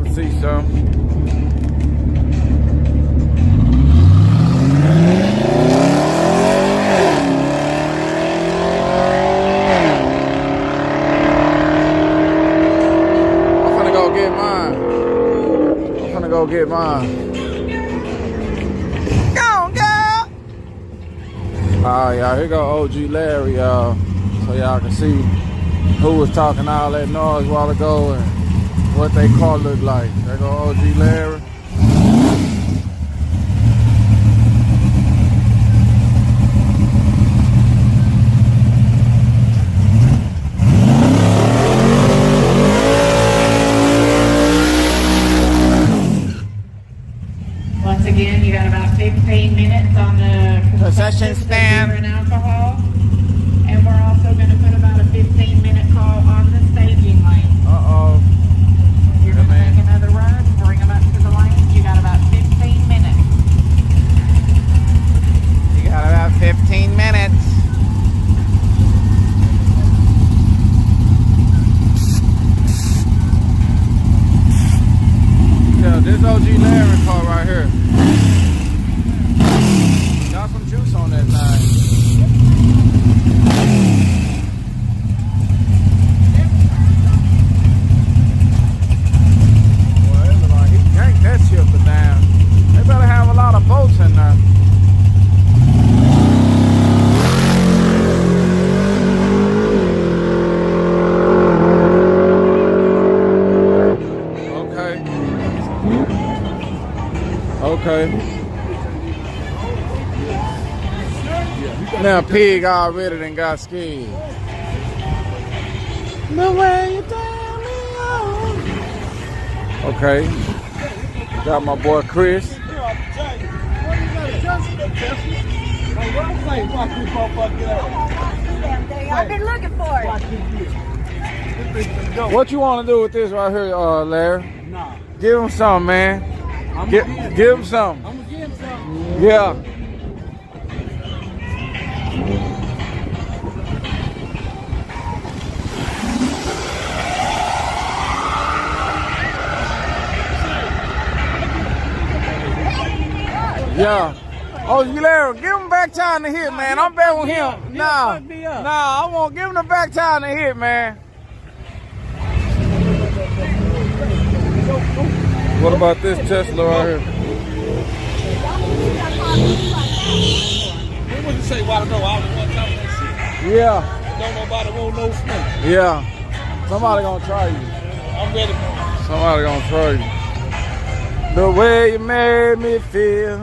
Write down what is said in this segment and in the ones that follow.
trying to see some. Go get mine. Go on, girl. Alright, y'all. Here go OG Larry, y'all. So y'all can see who was talking all that noise a while ago and what they car look like. There go OG Larry. Once again, you got about 15 minutes on the concession stand and alcohol. And we're also going to put about a 15-minute call on the staging lane. Uh-oh. You're going to make another run, bring them up to the lanes. You got about 15 minutes. You got about 15 minutes. Yeah, this OG Larry car right here. Got some juice on that thing. Boy, it look like he yanked that shifter down. They better have a lot of bolts in there. Okay. Now Pig already done got scared. The way you turn me on. Okay. Got my boy Chris. I've been looking for it. What you want to do with this right here, Larry? Nah. Give him some, man. Give him some. I'm gonna give him something. Yeah. Yeah. Oh, Larry, give him back time to hit, man. I'm back with him. Nah, I won't give him the back time to hit, man. What about this Tesla right here? What would you say? Why no? I was one time that shit. Yeah. Don't nobody want no smoke. Yeah. Somebody gonna try you. I'm ready for it. Somebody gonna try you. The way you made me feel.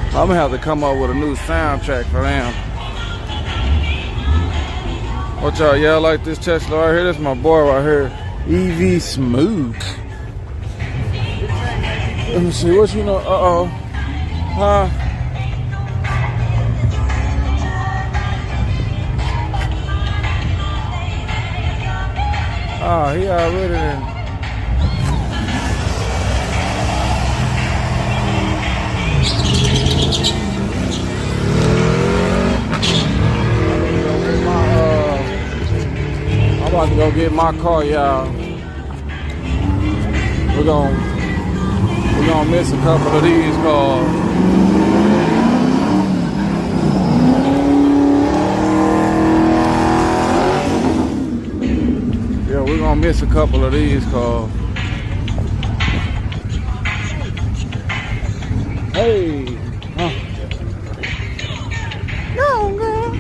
I'm gonna have to come up with a new soundtrack for them. What y'all like this Tesla right here? This is my boy right here. EV Smooth. Let me see, what you know? Uh-oh. Huh? Oh, he already in. I'm about to go get my car, y'all. We're gonna miss a couple of these cars. Yeah, we're gonna miss a couple of these cars. Hey, no, girl.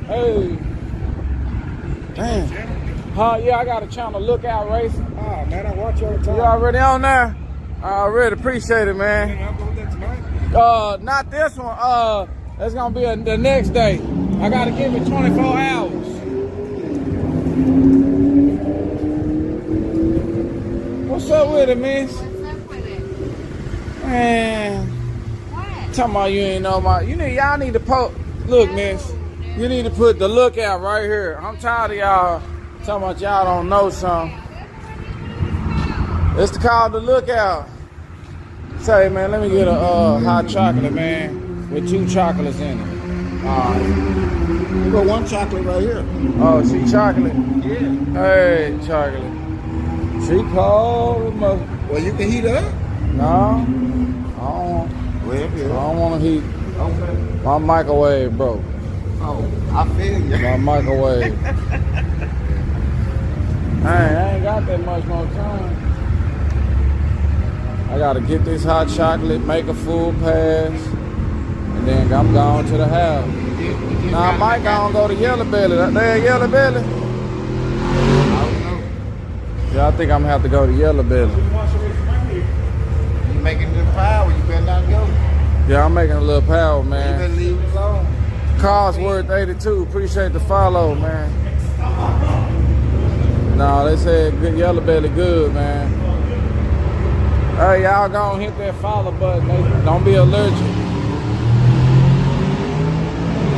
Hey. Damn. Huh? Yeah, I got a channel, Lookout Race. Ah, man, I watch you all the time. You already on there? I already appreciate it, man. I'll go with that tonight. Not this one. It's gonna be the next day. I gotta give it 24 hours. What's up with it, miss? What's up with it? Man. What? Talking about you ain't know my. Y'all need to post. Look, miss. You need to put the Lookout right here. I'm tired of y'all talking about y'all don't know something. It's called the Lookout. Say, man, let me get a hot chocolate, man, with 2 chocolates in it. Alright. Well, one chocolate right here. Oh, she chocolate. Yeah. Hey, chocolate. She called. Well, you can heat up. No, I don't want to heat. Okay. My microwave broke. Oh, I feel you. My microwave. I ain't got that much more time. I gotta get this hot chocolate, make a full pass, and then I'm going to the house. Now I might go to Yello Belly. There, Yello Belly. I don't know. Yeah, I think I'm gonna have to go to Yello Belly. You making the power, you better not go. Yeah, I'm making a little power, You man. better leave it alone. Cosworth 82. Appreciate the follow, man. No, they said good Yello Belly good, man. Hey, y'all go and hit that follow button. Don't be allergic.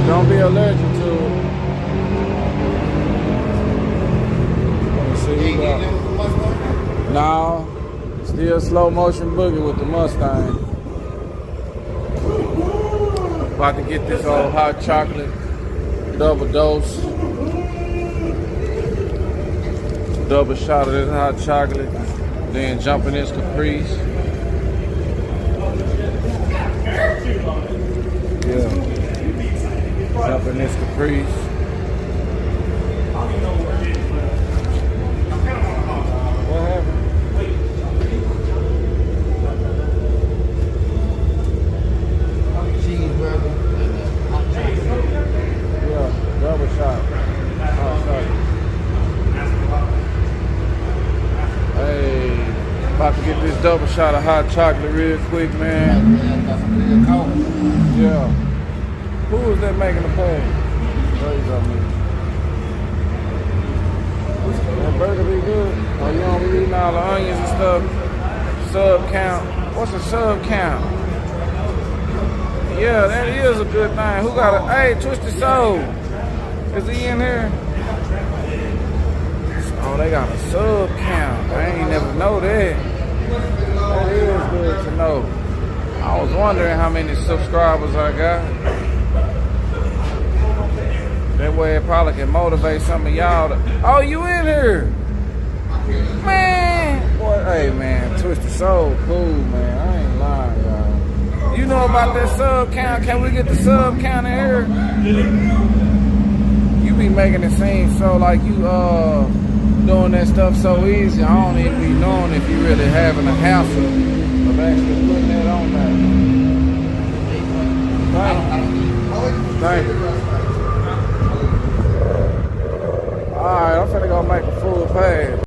Don't be allergic to it. Let me see You who ain't got. getting in the Mustang? No, still slow motion boogie with the Mustang. About to get this old hot chocolate, double dose, double shot of this hot chocolate, then jump in this Caprice. Yeah, jump in this Caprice. What happened? Cheeseburger and hot chocolate. Yeah, double shot. Hot chocolate. Hey, about to get this double shot of hot chocolate real quick, man. Got some real coffee. Yeah. Who was that making the pay? There you go, man. That burger be good? Oh, you don't be eating all the onions and stuff? Sub count. What's a sub count? Yeah, that is a good thing. Who got a, hey, Twisted Soul. Is he in here? Oh, they got a sub count. I ain't never know that. That is good to know. I was wondering how many subscribers I got. That way it probably can motivate some of y'all to, oh, you in here? Man, boy, hey man, Twisted Soul, cool, man. I ain't lying, y'all. You know about that sub count? Can we get the sub count in here? You be making it seem so like you doing that stuff so easy. I don't even be knowing if you really having a hassle of actually putting that on there. Thank you. Alright, I'm finna go make a full pass.